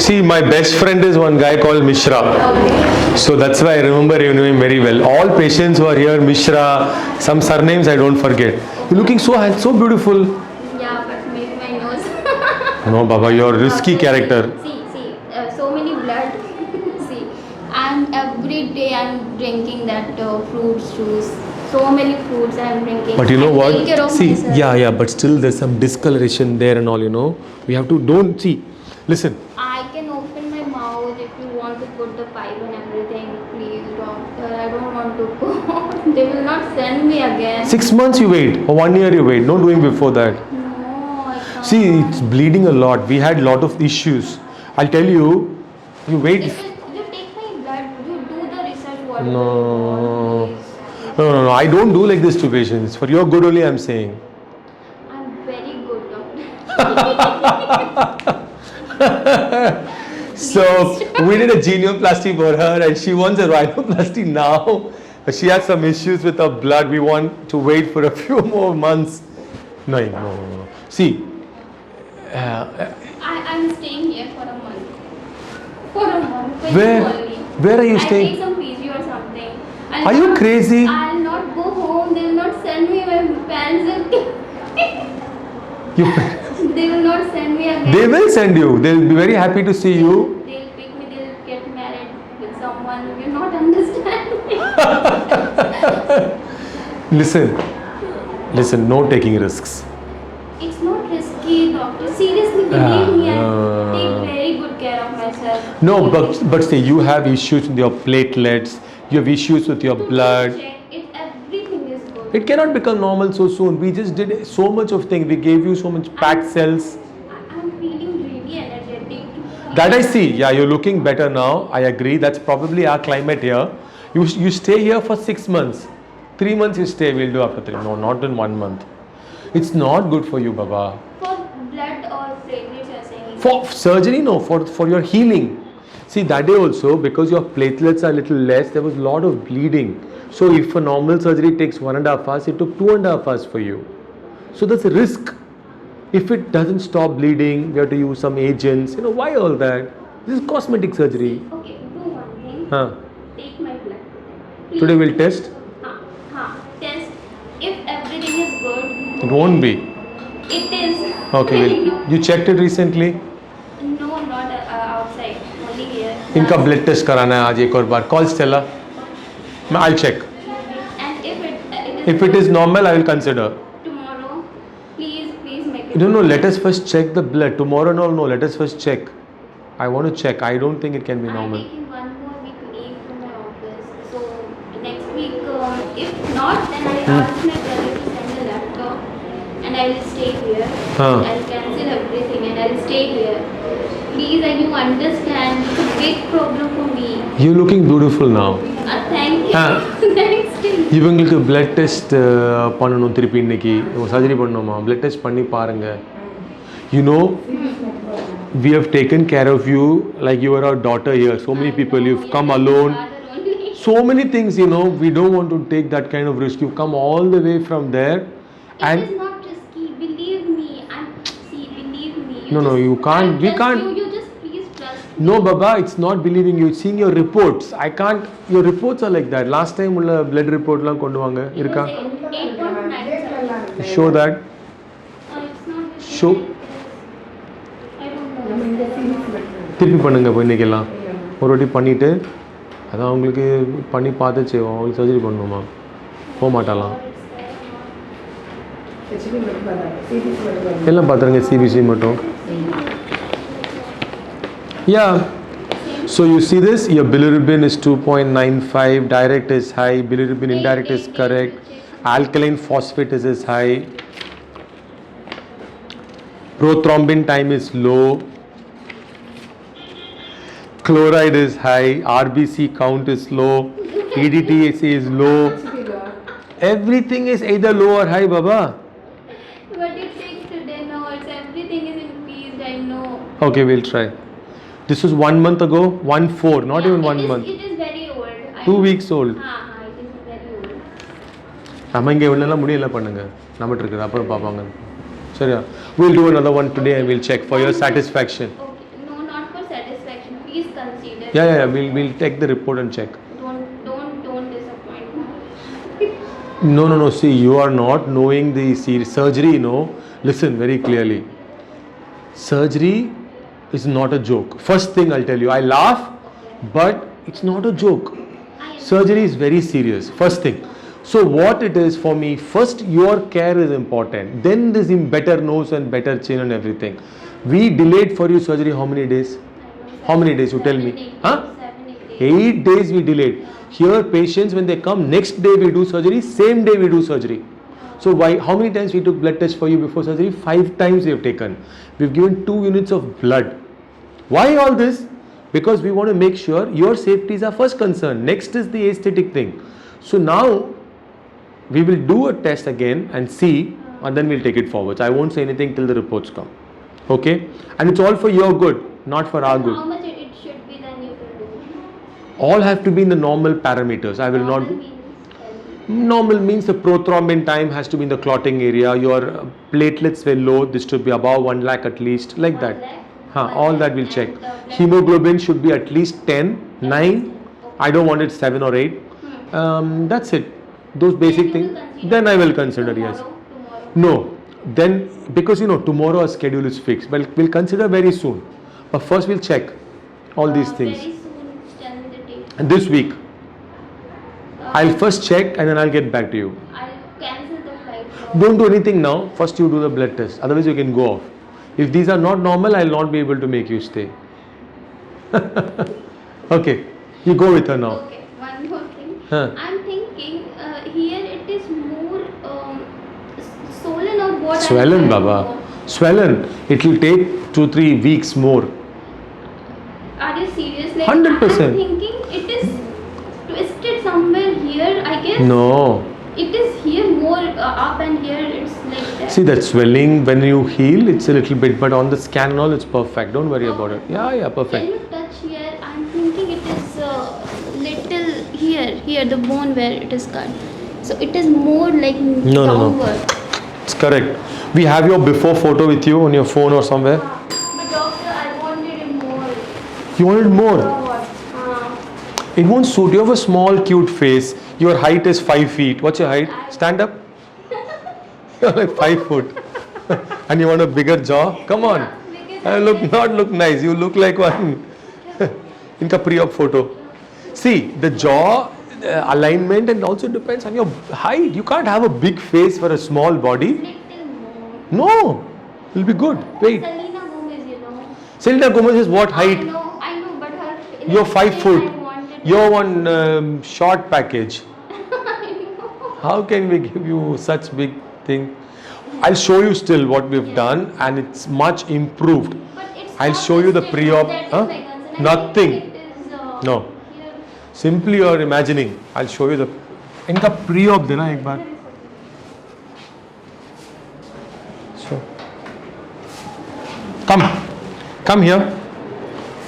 See, my best friend is one guy called Mishra. Okay. So that's why I remember you know him very well. All patients who are here, Mishra, some surnames I don't forget. You're looking so beautiful. Yeah, but maybe my nose. No, Baba, you're a risky character. See, so many blood. See, and every day I'm drinking that fruit juice. So many fruits I'm drinking. But you know I what? take care of See, myself. yeah, but still there's some discoloration there and all, you know. We have to, don't see. Listen, I can open my mouth if you want to put the pipe and everything. Please, doctor, I don't want to go. They will not send me again. 6 months you wait, or 1 year you wait. No doing before that. No, I can't. See, it's bleeding a lot. We had lot of issues. I'll tell you, you wait. You take my blood, you do the research, whatever No. you want, please. No, I don't do like this to patients. For your good only I'm saying. I'm very good, doctor. So, we did a genioplasty for her and she wants a rhinoplasty now. She has some issues with her blood. We want to wait for a few more months. No. See, I'm staying here for a month. For a month. Where are you I'll staying? take some PG or something. Are you crazy? I'll not go home. They will not send me. My parents they will not send me again. They will send you. They will be very happy to see you. They'll pick me. They'll get married with someone. You not understand. Listen, no taking risks. It's not risky, doctor. Seriously, believe me. I take very good care of myself. No, but say you have issues with your platelets. You have issues with your blood. Check it. Everything is good. It cannot become normal so soon. We just did so much of things. We gave you so much packed cells. I'm feeling really energetic. That I see. Yeah, you're looking better now. I agree. That's probably our climate here. You stay here for 6 months. 3 months you stay. We'll do after 3. No, not in 1 month. It's not good for you, Baba. For blood or platelets, you're saying? For surgery, no. For your healing. See, that day also, because your platelets are a little less, there was a lot of bleeding. So if a normal surgery takes 1.5 hours, it took 2.5 hours for you. So that's a risk. If it doesn't stop bleeding, we have to use some agents. You know, why all that? This is cosmetic surgery. Okay, do one thing. Huh. Take my blood. Please. Today we'll test. Test. If everything is good. It won't be. It is. Okay, you checked it recently? No, not outside. Only here. इनका blood test कराना है आज एक और बार. Call Stella. I'll check. And if it is normal, I will consider. Tomorrow, please make it. No. Let us first check the blood. Tomorrow, no. Let us first check. I want to check. I don't think it can be normal. I'm taking 1 more week leave from my office. So next week, if not, then I'll ask my brother to send a laptop, and I will stay here. I'll cancel everything and I'll stay here. Please, you understand? It's a big problem for me. You're looking beautiful now. Thank you. Thanks. இவங்களுக்கு blood test பண்ணணும் திருப்பி இன்னைக்கு surgery பண்ணணுமா blood test பண்ணி பாருங்க. You know, we have taken care of you like you are our daughter here. So many people, you've come alone. So many things, you know, we don't want to take that kind of risk. You've come all the way from there. It is not risky. Believe me. Believe me. No, you can't. We can't. You just please trust me. No, Baba, it's not believing you. It's seeing your reports. I can't. Your reports are like that. Last time, ulla blood report la kondu vaanga. Irka. 8.9. Show that. It's not. Show. I don't know. திருப்பி பண்ணுங்க போய் இன்னைக்கெல்லாம் ஒரு வாட்டி பண்ணிவிட்டு அதான் அவங்களுக்கு பண்ணி பார்த்துச்சு அவங்களுக்கு சர்ஜரி பண்ணணுமா போக மாட்டாலாம் எல்லாம் பார்த்துருங்க சிபிசி மட்டும் Yeah. So you see this, your bilirubin is 2.95, direct is high, bilirubin indirect is correct, alkaline phosphate is high, prothrombin time is low, chloride is high, RBC count is low, EDTAC is low, everything is either low or high, Baba. What you think today? No, everything is increased. I know. Okay, we'll try. This was 1 month ago, 1/4, not even 1 month. It is very old. 2 weeks old. It is very old. நம்ம இங்கே இவ்வளோ முடியல பண்ணுங்க நம்மகிட்ட இருக்குது அப்புறம் பார்ப்பாங்க சரியா we'll do another one today and we'll check for your satisfaction. Okay. No, not for satisfaction. satisfaction, please consider. Yeah. We'll take the report and check. Don't disappoint me. No. See, you are not knowing the surgery. No, listen very clearly. Surgery is not a joke. First thing I'll tell you, I laugh, but it's not a joke. Surgery is very serious. First thing. So what it is for me, first your care is important. Then this better nose and better chin and everything. We delayed for you surgery how many days? How many days? You tell me. Huh? 8 days we delayed. Here patients when they come, next day we do surgery, same day we do surgery. So why? How many times we took blood test for you before surgery? 5 times we have taken. We've given 2 units of blood. Why all this? Because we want to make sure your safety is our first concern. Next is the aesthetic thing. So now we will do a test again and see, and then we'll take it forward. I won't say anything till the reports come. Okay? And it's all for your good, not for our good. How much it should be then you will do? All have to be in the normal parameters. I will not. Normal means the prothrombin time has to be in the clotting area. Your platelets were low. This should be above 1 lakh at least, like that. All that we'll check. Hemoglobin should be at least 10, 9. I don't want it 7 or 8. That's it. Those basic things. Then I will consider, yes. No. Then, because tomorrow our schedule is fixed. But we'll consider very soon. But first we'll check all these things. Very soon, tell me the date. And this week. I'll first check and then I'll get back to you. I'll cancel the flight. Don't do anything now. First you do the blood test. Otherwise you can go off. If these are not normal, I'll not be able to make you stay. Okay. You go with her now. Okay. One more thing. Huh. I'm thinking here it is more swollen or what? Swollen, Baba. Swollen. It will take 2-3 weeks more. Are you serious? Like, 100%. I'm thinking it is twisted somewhere here, I guess. No. It is here more up and here it's like that. See that swelling when you heal, it's a little bit, but on the scan and all, it's perfect. Don't worry about it. Yeah, perfect. Can you touch here? I'm thinking it is little here, the bone where it is cut. So it is more like downward. No. It's correct. We have your before photo with you on your phone or somewhere. But doctor, I wanted it more. You wanted more? Forward. It won't suit. You have a small, cute face. Your height is 5 feet. What's your height? Stand up. You're like 5 foot. And you want a bigger jaw? Come on. Not look nice. You look like one. In the pre-op photo. See, the jaw alignment and also depends on your height. You can't have a big face for a small body. Little more. No. It'll be good. Wait. Selena Gomez, Selena Gomez is what height? I know, but her. You're 5 foot. I wanted You're one short package. I know. How can we give you such big thing? I'll show you still what we've done and it's much improved. But it's I'll not show you the twisted, pre-op. that is Huh? my concern. Nothing. It is, No. here. Simply you're imagining. I'll show you the. इनका pre-op देना एक बार. So, come here.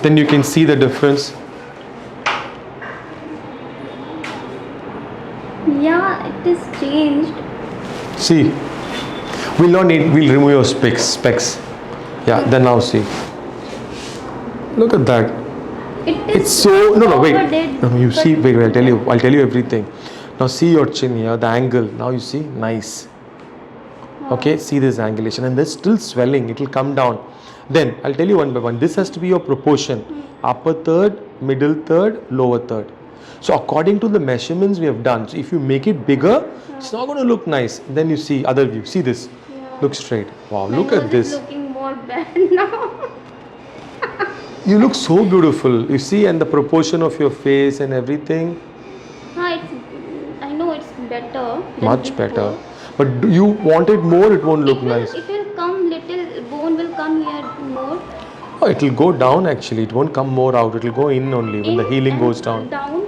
Then you can see the difference. Yeah, it is changed. See, we'll remove your specs. Yeah, then now see. Look at that. It's so, no, wait. No, you see, wait, I'll tell you everything. Now see your chin here, the angle. Now you see, nice. Okay, see this angulation and there's still swelling, it will come down. Then, I'll tell you one by one. This has to be your proportion. Upper third, middle third, lower third. So according to the measurements we have done, so if you make it bigger, it's not going to look nice. Then you see other view. See this. Yeah. Look straight. Wow, My look nose at this. is looking more bad now. You look so beautiful. You see, and the proportion of your face and everything. I know it's better. than Much before. better. But do you want it more? It won't look nice. It will come little, bone will come here more. Oh, it will go down actually. It won't come more out. It will go in only when the In healing and goes down. Down.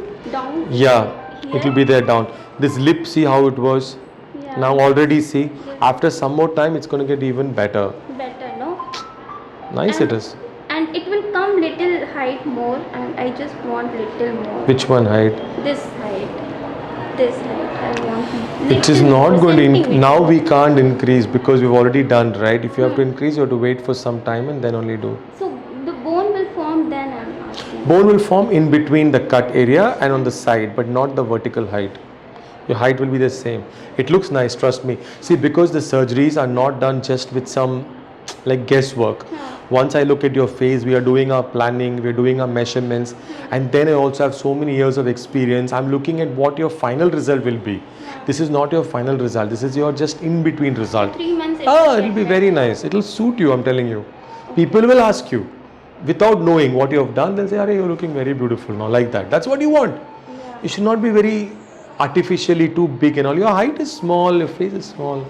Yeah, Here. it will be there down. This lip, see how it was. Yeah. Now already see. After some more time, it's going to get even better. Better, no? Nice And- it is. And it will come little height more, and I just want little more. Which one height? This height. This height. I want. It is little not more going to. centimeter. Now we can't increase because we've already done, right? If you have to increase, you have to wait for some time and then only do. So the bone will form then Bone will form in between the cut area and on the side, but not the vertical height. Your height will be the same. It looks nice, trust me. See, because the surgeries are not done just with some like guesswork. Once I look at your face, we are doing our planning, we are doing our measurements, and then I also have so many years of experience. I'm looking at what your final result will be. This is not your final result. This is your just in between result. 3 months. It'll be very nice. It'll suit you, I'm telling you. People will ask you without knowing what you have done. They'll say, "Arey, you're looking very beautiful now," like that. That's what you want. Yeah. You should not be very artificially too big and all. Your height is small, your face is small.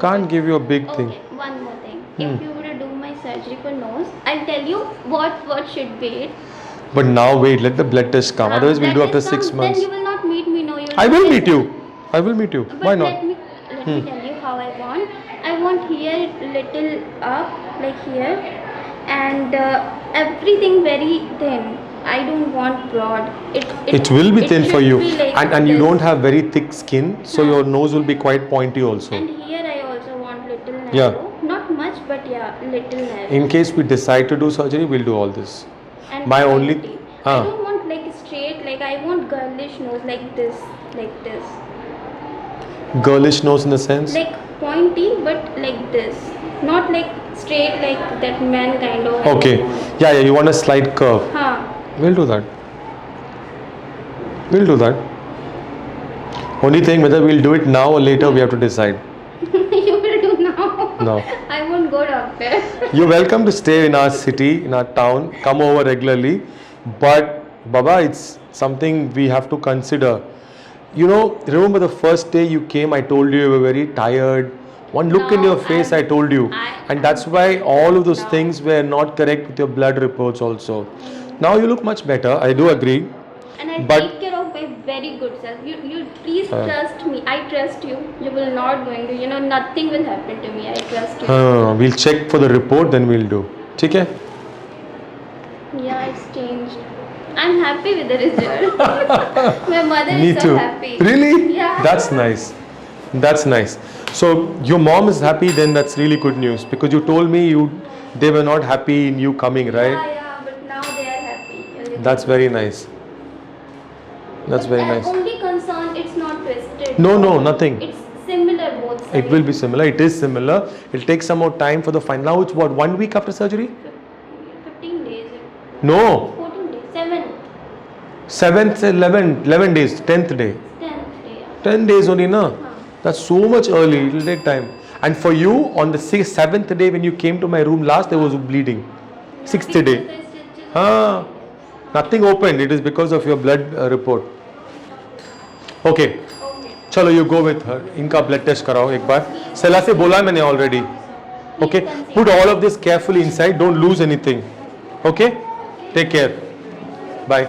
Can't give you a big thing. Okay, one more thing. If you were to do my surgery for nose, I'll tell you what should be it. But now wait, let the blood test come. Otherwise, we'll do Blood after test 6 comes, months. Then you will not meet me. No, you. I will meet you. I will meet you. But Why not? Let me tell you how I want. I want here little up, like here, and everything very thin. I don't want broad. It will be thin for should you, be like and you this. don't have very thick skin, so your nose will be quite pointy also. And here I also want little narrow. Yeah. Not much, but yeah, little narrow. In case we decide to do surgery, we'll do all this. And My only- pointy. I don't want like straight. Like I want girlish nose, like this, like this. Girlish nose in the sense. Like pointy, but like this. Not like straight, like that man kind of. Okay. Yeah. You want a slight curve. Huh. We'll do that. We'll do that. Only thing, whether we'll do it now or later, we have to decide. You will do now. No. I won't go doctor. You're welcome to stay in our city, in our town. Come over regularly. But, Baba, it's something we have to consider. You know, remember the first day you came, I told you were very tired. One look in No, your face, I told you. And that's why all of those things were not correct with your blood reports also. Now you look much better, I do agree. And I But- take care of my very good self. You please trust me. I trust you. You will not going to, nothing will happen to me. I trust you. We'll check for the report, then we'll do. Okay? Yeah, it's changed. I'm happy with the result. My mother Me is so too. happy. Really? Yeah. That's nice. That's nice. So your mom is happy, then that's really good news, because you told me they were not happy in you coming, right? Yeah, but now they are happy. That's very nice. That's very nice. Only concern, it's not twisted. No, nothing. It's similar both sides. It will be similar. It is similar. It'll take some more time for the final. Now it's what, 1 week after surgery? 15 days. No. 14 days. 7. 7th, 11 days, 10th day. 10th day. 10 days only, na? That's so much early. It'll take time. And for you, on the 7th day when you came to my room last, there was bleeding. 6th day. Nothing opened. It is because of your blood report. Okay. चलो you go with her. इनका blood test कराओ एक बार. सेला से बोला मैंने already. Okay. Put all of this carefully inside. Don't lose anything. Okay. Take care.